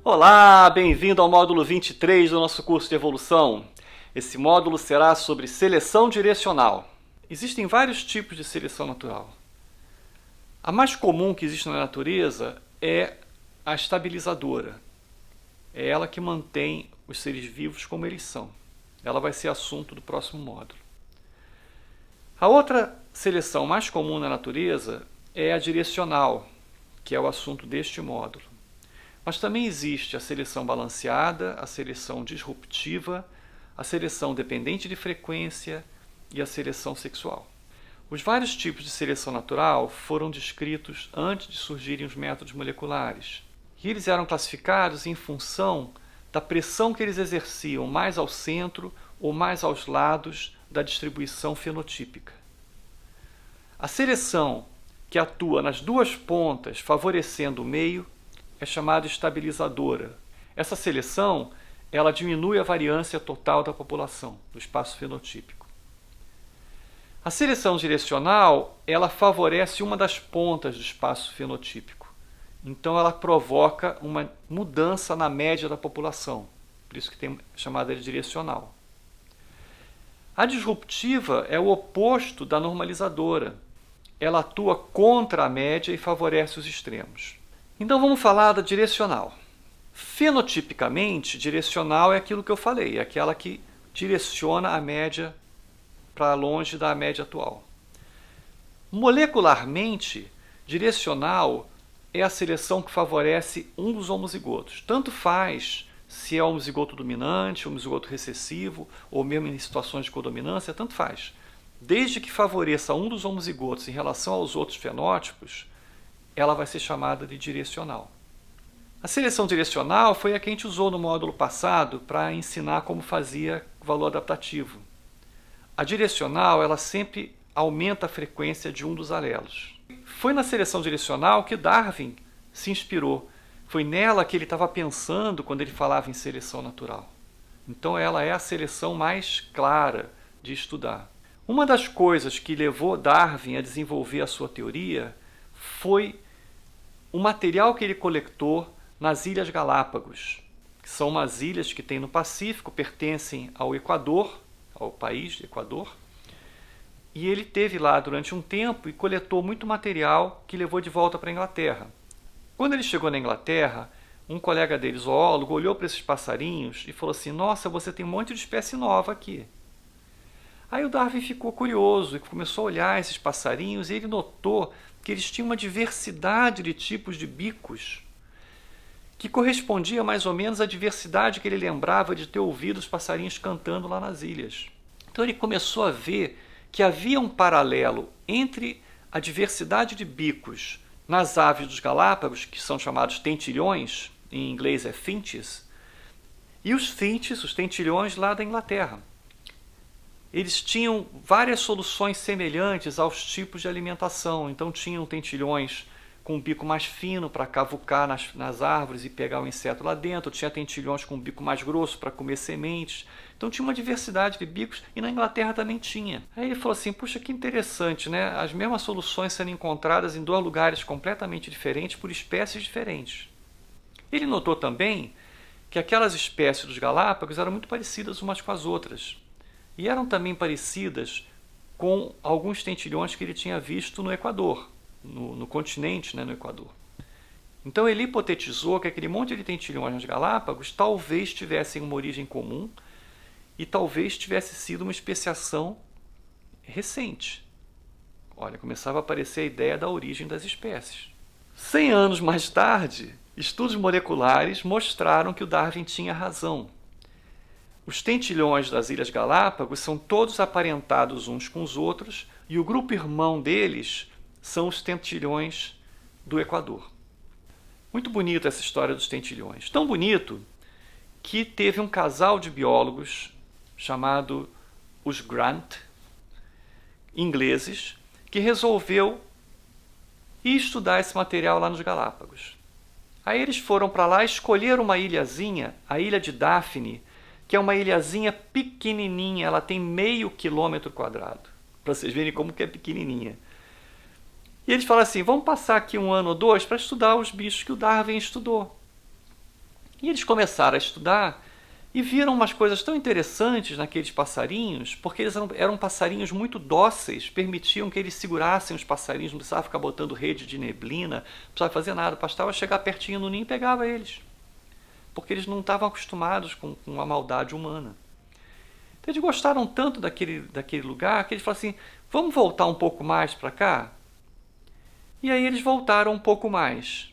Olá, bem-vindo ao módulo 23 do nosso curso de evolução. Esse módulo será sobre seleção direcional. Existem vários tipos de seleção natural. A mais comum que existe na natureza é a estabilizadora. É ela que mantém os seres vivos como eles são. Ela vai ser assunto do próximo módulo. A outra seleção mais comum na natureza é a direcional, que é o assunto deste módulo. Mas também existe a seleção balanceada, a seleção disruptiva, a seleção dependente de frequência e a seleção sexual. Os vários tipos de seleção natural foram descritos antes de surgirem os métodos moleculares. E eles eram classificados em função da pressão que eles exerciam mais ao centro ou mais aos lados da distribuição fenotípica. A seleção que atua nas duas pontas, favorecendo o meio, é chamada estabilizadora. Essa seleção, ela diminui a variância total da população, do espaço fenotípico. A seleção direcional, ela favorece uma das pontas do espaço fenotípico. Então ela provoca uma mudança na média da população. Por isso que tem chamada de direcional. A disruptiva é o oposto da normalizadora. Ela atua contra a média e favorece os extremos. Então vamos falar da direcional. Fenotipicamente, direcional é aquilo que eu falei, é aquela que direciona a média para longe da média atual. Molecularmente, direcional é a seleção que favorece um dos homozigotos. Tanto faz se é homozigoto dominante, homozigoto recessivo, ou mesmo em situações de codominância, tanto faz. Desde que favoreça um dos homozigotos em relação aos outros fenótipos, ela vai ser chamada de direcional. A seleção direcional foi a que a gente usou no módulo passado para ensinar como fazia o valor adaptativo. A direcional, ela sempre aumenta a frequência de um dos alelos. Foi na seleção direcional que Darwin se inspirou. Foi nela que ele estava pensando quando ele falava em seleção natural. Então ela é a seleção mais clara de estudar. Uma das coisas que levou Darwin a desenvolver a sua teoria foi o material que ele coletou nas Ilhas Galápagos, que são umas ilhas que tem no Pacífico, pertencem ao Equador, ao país de Equador, e ele esteve lá durante um tempo e coletou muito material que levou de volta para a Inglaterra. Quando ele chegou na Inglaterra, um colega dele, zoólogo, olhou para esses passarinhos e falou assim: "Nossa, você tem um monte de espécie nova aqui." Aí o Darwin ficou curioso e começou a olhar esses passarinhos e ele notou que eles tinham uma diversidade de tipos de bicos que correspondia mais ou menos à diversidade que ele lembrava de ter ouvido os passarinhos cantando lá nas ilhas. Então ele começou a ver que havia um paralelo entre a diversidade de bicos nas aves dos Galápagos, que são chamados tentilhões, em inglês é finches, e os finches, os tentilhões lá da Inglaterra. Eles tinham várias soluções semelhantes aos tipos de alimentação. Então tinham tentilhões com um bico mais fino para cavucar nas árvores e pegar o inseto lá dentro. Tinha tentilhões com um bico mais grosso para comer sementes. Então tinha uma diversidade de bicos e na Inglaterra também tinha. Aí ele falou assim: puxa, que interessante, né? As mesmas soluções sendo encontradas em dois lugares completamente diferentes por espécies diferentes. Ele notou também que aquelas espécies dos Galápagos eram muito parecidas umas com as outras. E eram também parecidas com alguns tentilhões que ele tinha visto no Equador, no continente, né, no Equador. Então ele hipotetizou que aquele monte de tentilhões nos Galápagos talvez tivessem uma origem comum e talvez tivesse sido uma especiação recente. Olha, começava a aparecer a ideia da origem das espécies. 100 anos mais tarde, estudos moleculares mostraram que o Darwin tinha razão. Os tentilhões das Ilhas Galápagos são todos aparentados uns com os outros e o grupo irmão deles são os tentilhões do Equador. Muito bonita essa história dos tentilhões. Tão bonito que teve um casal de biólogos chamado os Grant, ingleses, que resolveu ir estudar esse material lá nos Galápagos. Aí eles foram para lá e escolheram uma ilhazinha, a Ilha de Daphne, que é uma ilhazinha pequenininha, ela tem meio quilômetro quadrado, para vocês verem como que é pequenininha. E eles falaram assim: vamos passar aqui um ano ou dois para estudar os bichos que o Darwin estudou. E eles começaram a estudar e viram umas coisas tão interessantes naqueles passarinhos, porque eles eram passarinhos muito dóceis, permitiam que eles segurassem os passarinhos, não precisava ficar botando rede de neblina, não precisava fazer nada, bastava chegar pertinho no ninho e pegava eles, porque eles não estavam acostumados com a maldade humana. Então eles gostaram tanto daquele lugar que eles falaram assim, vamos voltar um pouco mais para cá? E aí eles voltaram um pouco mais,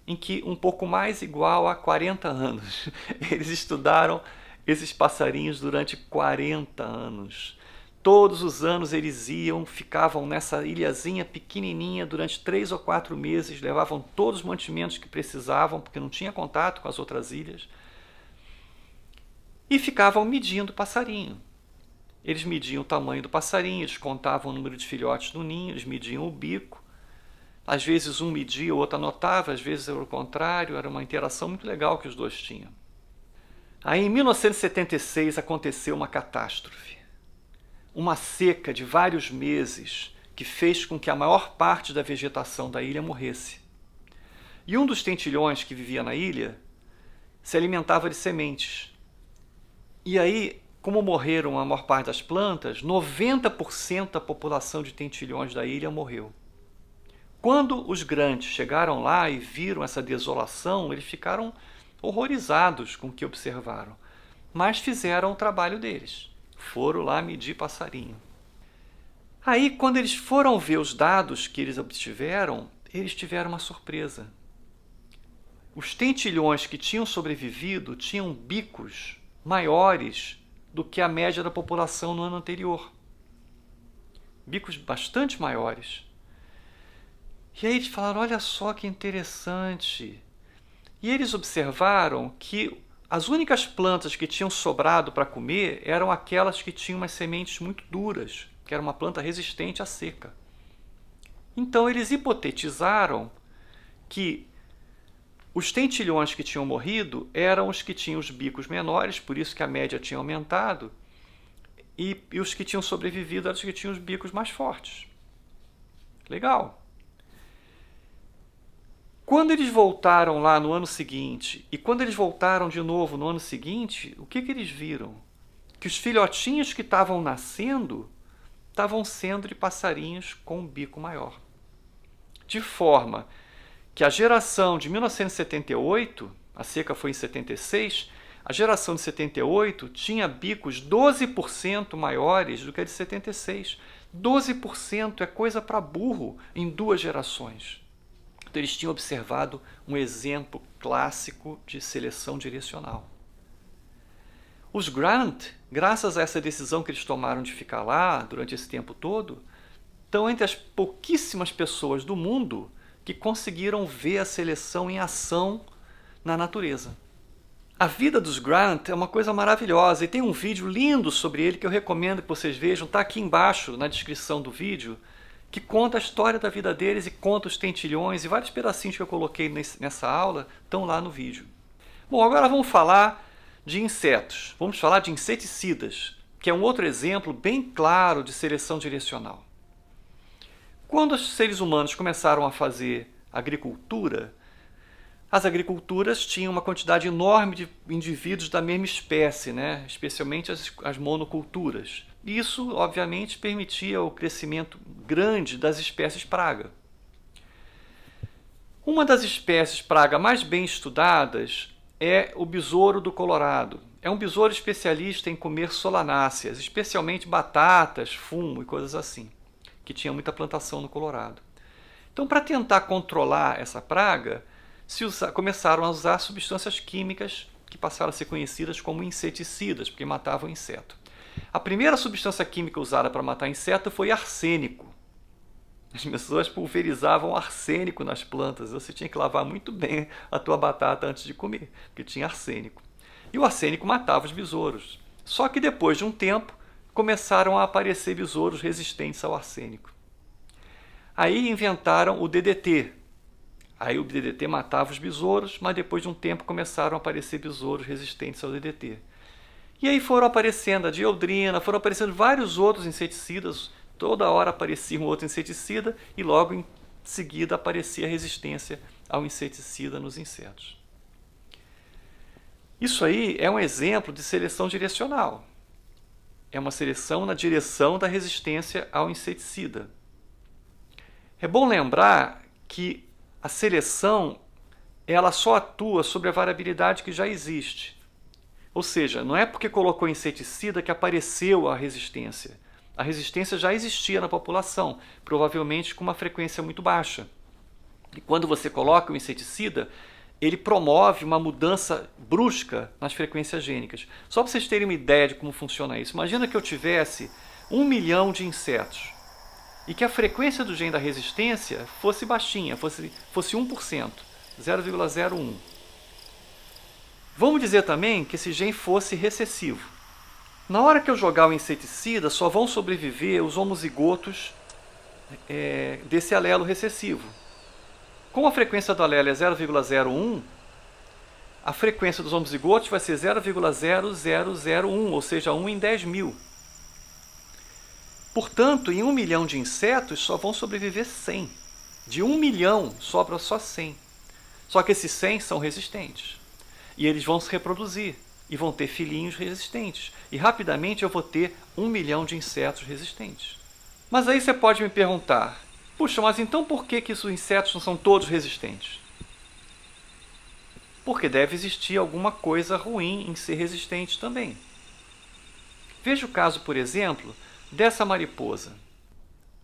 em que um pouco mais igual a 40 anos. Eles estudaram esses passarinhos durante 40 anos. Todos os anos eles iam, ficavam nessa ilhazinha pequenininha durante 3 ou 4 meses, levavam todos os mantimentos que precisavam, porque não tinha contato com as outras ilhas, e ficavam medindo o passarinho. Eles mediam o tamanho do passarinho, eles contavam o número de filhotes no ninho, eles mediam o bico. Às vezes um media, o outro anotava, às vezes era o contrário, era uma interação muito legal que os dois tinham. Aí em 1976 aconteceu uma catástrofe. Uma seca de vários meses que fez com que a maior parte da vegetação da ilha morresse. E um dos tentilhões que vivia na ilha se alimentava de sementes. E aí, como morreram a maior parte das plantas, 90% da população de tentilhões da ilha morreu. Quando os grandes chegaram lá e viram essa desolação, eles ficaram horrorizados com o que observaram, mas fizeram o trabalho deles. Foram lá medir passarinho. Aí, quando eles foram ver os dados que eles obtiveram, eles tiveram uma surpresa. Os tentilhões que tinham sobrevivido tinham bicos maiores do que a média da população no ano anterior. Bicos bastante maiores. E aí eles falaram, olha só que interessante. E eles observaram que as únicas plantas que tinham sobrado para comer eram aquelas que tinham umas sementes muito duras, que era uma planta resistente à seca. Então eles hipotetizaram que os tentilhões que tinham morrido eram os que tinham os bicos menores, por isso que a média tinha aumentado, e os que tinham sobrevivido eram os que tinham os bicos mais fortes. Legal. Quando eles voltaram lá no ano seguinte, e quando eles voltaram de novo no ano seguinte, o que eles viram? Que os filhotinhos que estavam nascendo estavam sendo de passarinhos com um bico maior. De forma que a geração de 1978, a seca foi em 76, a geração de 78 tinha bicos 12% maiores do que a de 76. 12% é coisa para burro em 2 gerações. Então, eles tinham observado um exemplo clássico de seleção direcional. Os Grant, graças a essa decisão que eles tomaram de ficar lá durante esse tempo todo, estão entre as pouquíssimas pessoas do mundo que conseguiram ver a seleção em ação na natureza. A vida dos Grant é uma coisa maravilhosa e tem um vídeo lindo sobre ele que eu recomendo que vocês vejam, está aqui embaixo na descrição do vídeo, que conta a história da vida deles e conta os tentilhões e vários pedacinhos que eu coloquei nessa aula estão lá no vídeo. Bom, agora vamos falar de insetos. Vamos falar de inseticidas, que é um outro exemplo bem claro de seleção direcional. Quando os seres humanos começaram a fazer agricultura, as agriculturas tinham uma quantidade enorme de indivíduos da mesma espécie, né? Especialmente as monoculturas. Isso, obviamente, permitia o crescimento grande das espécies praga. Uma das espécies praga mais bem estudadas é o besouro do Colorado. É um besouro especialista em comer solanáceas, especialmente batatas, fumo e coisas assim, que tinha muita plantação no Colorado. Então, para tentar controlar essa praga, começaram a usar substâncias químicas que passaram a ser conhecidas como inseticidas, porque matavam o inseto. A primeira substância química usada para matar inseto foi arsênico. As pessoas pulverizavam arsênico nas plantas. Você tinha que lavar muito bem a tua batata antes de comer, porque tinha arsênico. E o arsênico matava os besouros. Só que depois de um tempo, começaram a aparecer besouros resistentes ao arsênico. Aí inventaram o DDT. Aí o DDT matava os besouros, mas depois de um tempo começaram a aparecer besouros resistentes ao DDT. E aí foram aparecendo a dieldrina, foram aparecendo vários outros inseticidas, toda hora aparecia um outro inseticida e logo em seguida aparecia a resistência ao inseticida nos insetos. Isso aí é um exemplo de seleção direcional. É uma seleção na direção da resistência ao inseticida. É bom lembrar que a seleção ela só atua sobre a variabilidade que já existe. Ou seja, não é porque colocou inseticida que apareceu a resistência. A resistência já existia na população, provavelmente com uma frequência muito baixa. E quando você coloca o inseticida, ele promove uma mudança brusca nas frequências gênicas. Só para vocês terem uma ideia de como funciona isso. Imagina que eu tivesse 1 milhão de insetos e que a frequência do gene da resistência fosse baixinha, fosse 1%, 0,01. Vamos dizer também que esse gene fosse recessivo. Na hora que eu jogar o inseticida, só vão sobreviver os homozigotos desse alelo recessivo. Como a frequência do alelo é 0,01, a frequência dos homozigotos vai ser 0,0001, ou seja, 1 em 10 mil. Portanto, em 1 milhão de insetos, só vão sobreviver 100. De 1 milhão, sobra só 100. Só que esses 100 são resistentes. E eles vão se reproduzir. E vão ter filhinhos resistentes. E rapidamente eu vou ter 1 milhão de insetos resistentes. Mas aí você pode me perguntar, puxa, mas então por que os insetos não são todos resistentes? Porque deve existir alguma coisa ruim em ser resistente também. Veja o caso, por exemplo, dessa mariposa.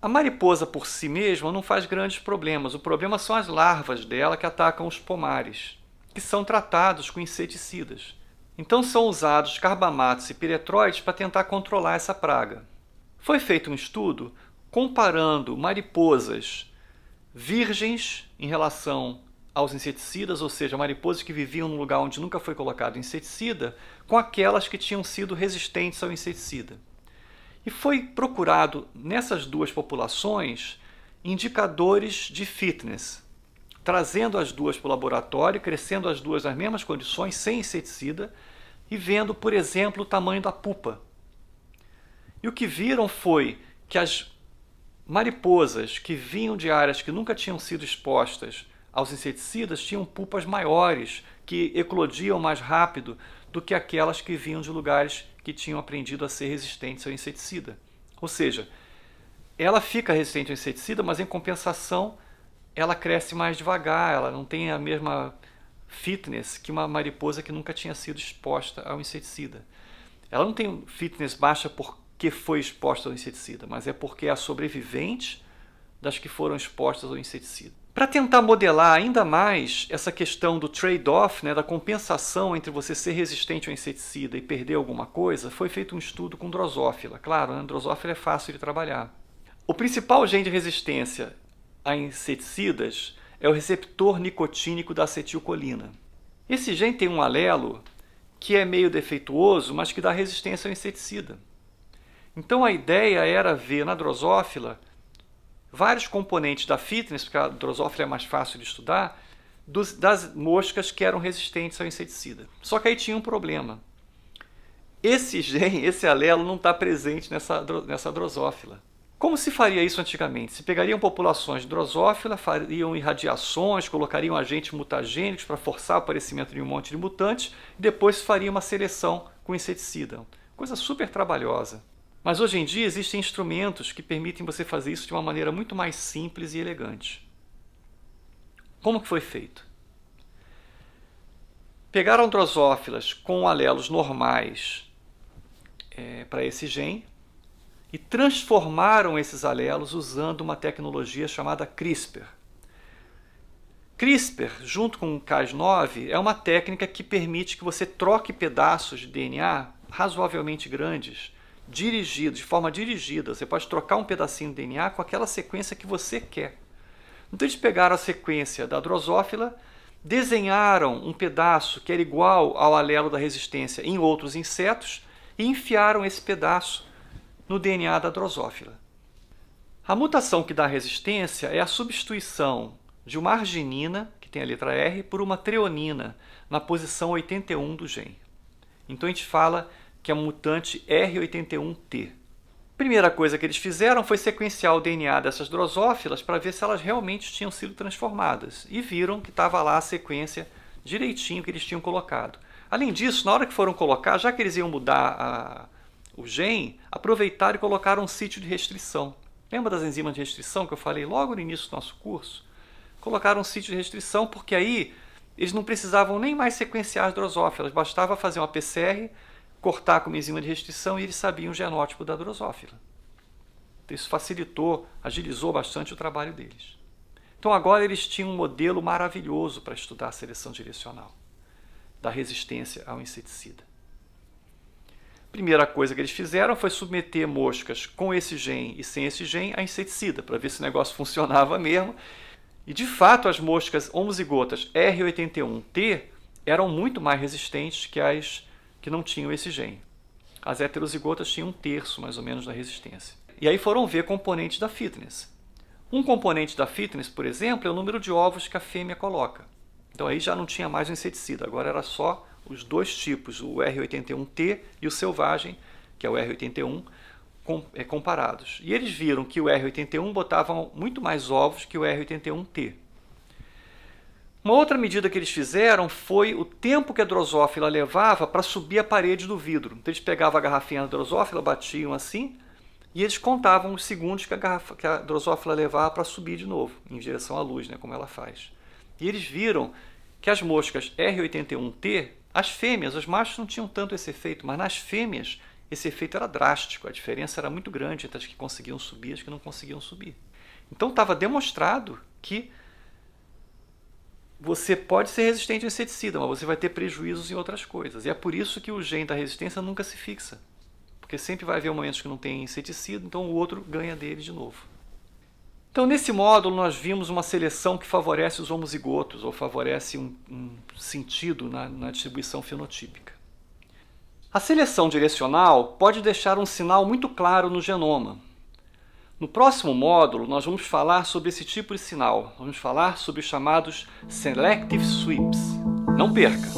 A mariposa por si mesma não faz grandes problemas. O problema são as larvas dela que atacam os pomares, que são tratados com inseticidas. Então são usados carbamatos e piretróides para tentar controlar essa praga. Foi feito um estudo comparando mariposas virgens em relação aos inseticidas, ou seja, mariposas que viviam num lugar onde nunca foi colocado inseticida, com aquelas que tinham sido resistentes ao inseticida. E foi procurado nessas duas populações indicadores de fitness, trazendo as duas para o laboratório, crescendo as duas nas mesmas condições, sem inseticida, e vendo, por exemplo, o tamanho da pupa. E o que viram foi que as mariposas que vinham de áreas que nunca tinham sido expostas aos inseticidas tinham pupas maiores, que eclodiam mais rápido do que aquelas que vinham de lugares que tinham aprendido a ser resistentes ao inseticida. Ou seja, ela fica resistente ao inseticida, mas em compensação ela cresce mais devagar, ela não tem a mesma fitness que uma mariposa que nunca tinha sido exposta ao inseticida. Ela não tem fitness baixa porque foi exposta ao inseticida, mas é porque é a sobrevivente das que foram expostas ao inseticida. Para tentar modelar ainda mais essa questão do trade-off, da compensação entre você ser resistente ao inseticida e perder alguma coisa, foi feito um estudo com drosófila. Claro, drosófila é fácil de trabalhar. O principal gene de resistência a inseticidas é o receptor nicotínico da acetilcolina. Esse gene tem um alelo que é meio defeituoso, mas que dá resistência ao inseticida. Então a ideia era ver na drosófila vários componentes da fitness, porque a drosófila é mais fácil de estudar, das moscas que eram resistentes ao inseticida. Só que aí tinha um problema. Esse gene, esse alelo, não está presente nessa drosófila. Como se faria isso antigamente? Se pegariam populações de drosófila, fariam irradiações, colocariam agentes mutagênicos para forçar o aparecimento de um monte de mutantes, e depois se faria uma seleção com inseticida. Coisa super trabalhosa. Mas hoje em dia existem instrumentos que permitem você fazer isso de uma maneira muito mais simples e elegante. Como que foi feito? Pegaram drosófilas com alelos normais para esse gene e transformaram esses alelos usando uma tecnologia chamada CRISPR. CRISPR, junto com o Cas9, é uma técnica que permite que você troque pedaços de DNA razoavelmente grandes, de forma dirigida. Você pode trocar um pedacinho de DNA com aquela sequência que você quer. Então eles pegaram a sequência da drosófila, desenharam um pedaço que era igual ao alelo da resistência em outros insetos e enfiaram esse pedaço no DNA da drosófila. A mutação que dá resistência é a substituição de uma arginina, que tem a letra R, por uma treonina, na posição 81 do gene. Então a gente fala que é a mutante R81T. A primeira coisa que eles fizeram foi sequenciar o DNA dessas drosófilas para ver se elas realmente tinham sido transformadas. E viram que estava lá a sequência direitinho que eles tinham colocado. Além disso, na hora que foram colocar, já que eles iam mudar o gene, aproveitaram e colocaram um sítio de restrição. Lembra das enzimas de restrição que eu falei logo no início do nosso curso? Colocaram um sítio de restrição porque aí eles não precisavam nem mais sequenciar as drosófilas, bastava fazer uma PCR, cortar com uma enzima de restrição e eles sabiam o genótipo da drosófila. Então, isso facilitou, agilizou bastante o trabalho deles. Então agora eles tinham um modelo maravilhoso para estudar a seleção direcional da resistência ao inseticida. Primeira coisa que eles fizeram foi submeter moscas com esse gene e sem esse gene a inseticida, para ver se o negócio funcionava mesmo. E de fato as moscas homozigotas R81T eram muito mais resistentes que as que não tinham esse gene. As heterozigotas tinham 1/3 mais ou menos da resistência. E aí foram ver componentes da fitness. Um componente da fitness, por exemplo, é o número de ovos que a fêmea coloca. Então aí já não tinha mais o inseticida, agora era só os dois tipos, o R81T e o selvagem, que é o R81, comparados. E eles viram que o R81 botava muito mais ovos que o R81T. Uma outra medida que eles fizeram foi o tempo que a drosófila levava para subir a parede do vidro. Então eles pegavam a garrafinha da drosófila, batiam assim, e eles contavam os segundos que a drosófila levava para subir de novo, em direção à luz, né, como ela faz. E eles viram que as moscas R81T, as fêmeas, os machos não tinham tanto esse efeito, mas nas fêmeas esse efeito era drástico, a diferença era muito grande entre as que conseguiam subir e as que não conseguiam subir. Então estava demonstrado que você pode ser resistente ao inseticida, mas você vai ter prejuízos em outras coisas. E é por isso que o gene da resistência nunca se fixa, porque sempre vai haver momentos que não tem inseticida, então o outro ganha dele de novo. Então, nesse módulo, nós vimos uma seleção que favorece os homozigotos, ou favorece um sentido na distribuição fenotípica. A seleção direcional pode deixar um sinal muito claro no genoma. No próximo módulo, nós vamos falar sobre esse tipo de sinal. Vamos falar sobre os chamados Selective Sweeps. Não perca!